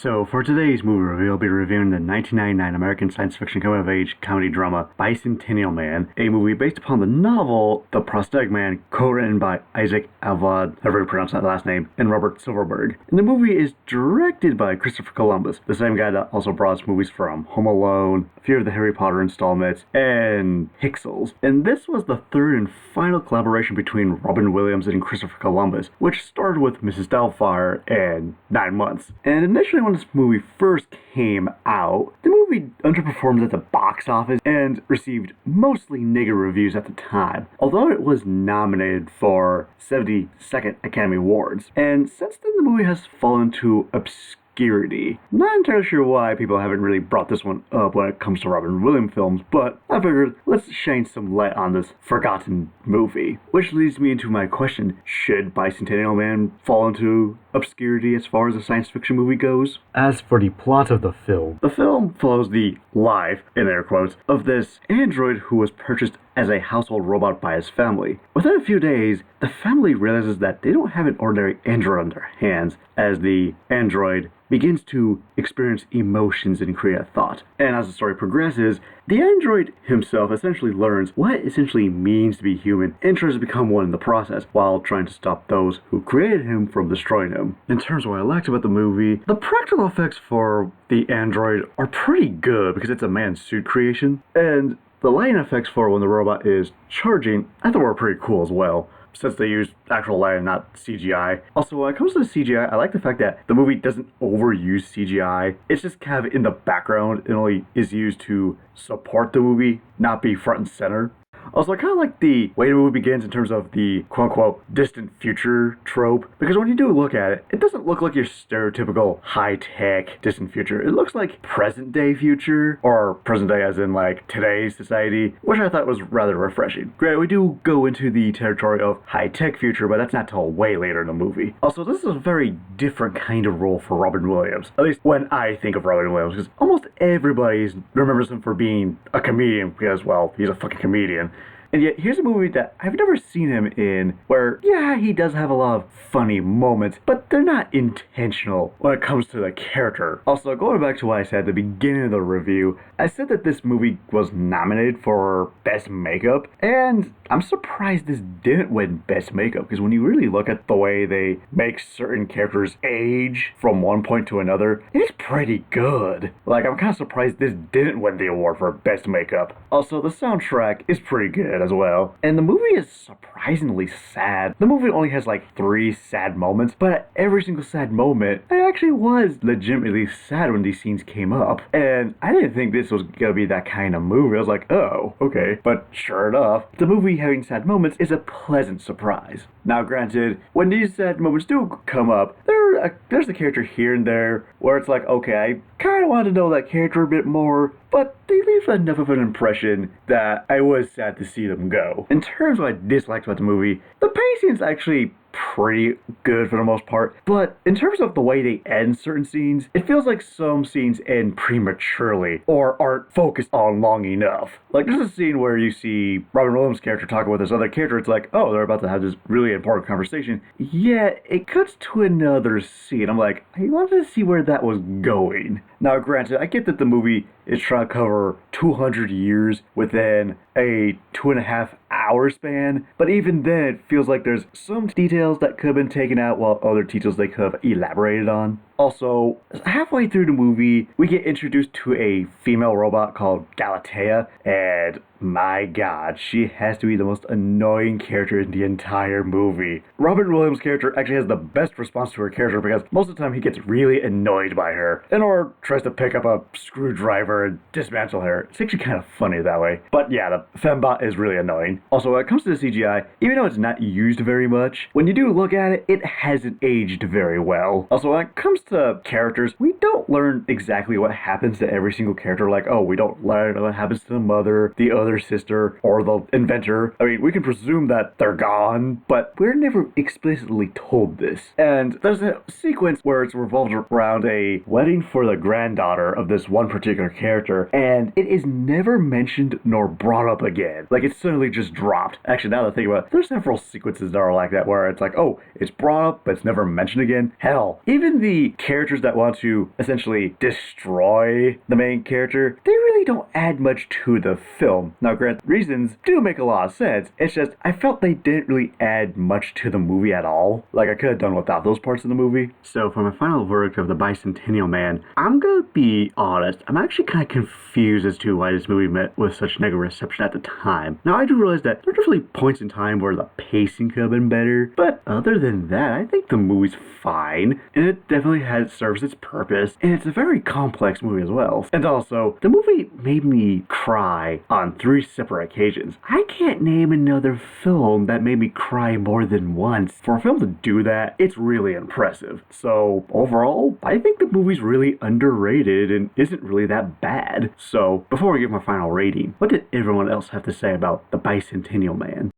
So, for today's movie review, I'll be reviewing the 1999 American science fiction coming-of-age comedy drama Bicentennial Man, a movie based upon the novel The Prosthetic Man, co-written by Isaac Avad, however you pronounce that last name, and Robert Silverberg. And the movie is directed by Christopher Columbus, the same guy that also brought us movies from Home Alone, a few of the Harry Potter installments, and Pixels. And this was the third and final collaboration between Robin Williams and Christopher Columbus, which started with Mrs. Doubtfire and 9 Months. And initially when this movie first came out, the movie underperformed at the box office and received mostly negative reviews at the time, although it was nominated for 72nd Academy Awards. And since then the movie has fallen to obscurity. Not entirely sure why people haven't really brought this one up when it comes to Robin Williams films, but I figured let's shine some light on this forgotten movie. Which leads me into my question, should Bicentennial Man fall into obscurity as far as a science fiction movie goes? As for the plot of the film follows the life, in air quotes, of this android who was purchased as a household robot by his family. Within a few days, the family realizes that they don't have an ordinary android on their hands, as the android begins to experience emotions and create a thought. And as the story progresses, the android himself essentially learns what it essentially means to be human and tries to become one in the process, while trying to stop those who created him from destroying him. In terms of what I liked about the movie, the practical effects for the android are pretty good because it's a man's suit creation, and the lighting effects for when the robot is charging, I thought were pretty cool as well, since they use actual lighting, not CGI. Also, when it comes to the CGI, I like the fact that the movie doesn't overuse CGI. It's just kind of in the background. It only is used to support the movie, not be front and center. Also, I kind of like the way the movie begins in terms of the quote-unquote distant future trope, because when you do look at it, it doesn't look like your stereotypical high-tech distant future. It looks like present-day future, or present-day as in like today's society, which I thought was rather refreshing. Great, we do go into the territory of high-tech future, but that's not till way later in the movie. Also, this is a very different kind of role for Robin Williams, at least when I think of Robin Williams, because almost everybody remembers him for being a comedian, because, well, he's a fucking comedian. And yet, here's a movie that I've never seen him in where, yeah, he does have a lot of funny moments, but they're not intentional when it comes to the character. Also, going back to what I said at the beginning of the review, I said that this movie was nominated for Best Makeup, and I'm surprised this didn't win Best Makeup, because when you really look at the way they make certain characters age from one point to another, it's pretty good. Like, I'm kind of surprised this didn't win the award for Best Makeup. Also, the soundtrack is pretty good as well. And the movie is surprisingly sad. The movie only has like 3 sad moments, but at every single sad moment, I actually was legitimately sad when these scenes came up. And I didn't think this was gonna be that kind of movie. I was like, oh, okay. But sure enough, the movie having sad moments is a pleasant surprise. Now granted, when these sad moments do come up, there's a character here and there where it's like, okay, I kind of want to know that character a bit more, but they leave enough of an impression that I was sad to see them go. In terms of what I disliked about the movie, the pacing is actually pretty good for the most part, but in terms of the way they end certain scenes, it feels like some scenes end prematurely or aren't focused on long enough. Like, there's a scene where you see Robin Williams' character talking with this other character. It's like, oh, they're about to have this really important conversation. Yet it cuts to another scene. I'm like, I wanted to see where that was going. Now granted, I get that the movie is trying to cover 200 years within a 2.5-hour span, but even then it feels like there's some details that could have been taken out while other details they could have elaborated on. Also, halfway through the movie, we get introduced to a female robot called Galatea, and my god, she has to be the most annoying character in the entire movie. Robin Williams' character actually has the best response to her character because most of the time he gets really annoyed by her and or tries to pick up a screwdriver and dismantle her. It's actually kind of funny that way. But yeah, the fembot is really annoying. Also, when it comes to the CGI, even though it's not used very much, when you do look at it, it hasn't aged very well. Also, when it comes to characters, we don't learn exactly what happens to every single character. Like, oh, we don't learn what happens to the mother, the other sister, or the inventor. I mean, we can presume that they're gone, but we're never explicitly told this. And there's a sequence where it's revolved around a wedding for the granddaughter of this one particular character, and it is never mentioned nor brought up again. Like, it's suddenly just dropped. Actually, now that I think about it, there's several sequences that are like that, where it's like, oh, it's brought up, but it's never mentioned again. Hell, even the characters that want to essentially destroy the main character, they really don't add much to the film. Now, granted, reasons do make a lot of sense. It's just, I felt they didn't really add much to the movie at all. Like, I could have done without those parts of the movie. So, for my final verdict of The Bicentennial Man, I'm gonna be honest, I'm actually kind of confused as to why this movie met with such negative reception at the time. Now, I do realize that there are definitely points in time where the pacing could have been better, but other than that, I think the movie's fine, and it definitely serves its purpose, and it's a very complex movie as well. And also, the movie made me cry on 3 separate occasions. I can't name another film that made me cry more than once. For a film to do that, it's really impressive. So, overall, I think the movie's really underrated and isn't really that bad. So, before I give my final rating, what did everyone else have to say about The Bicentennial Man?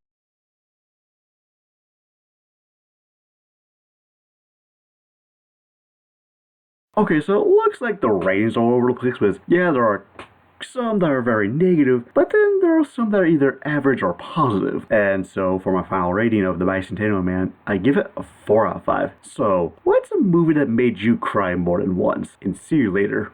Okay, so it looks like the ratings are all over the place with, yeah, there are some that are very negative, but then there are some that are either average or positive. And so for my final rating of The Bicentennial Man, I give it a 4 out of 5. So, what's a movie that made you cry more than once? And see you later.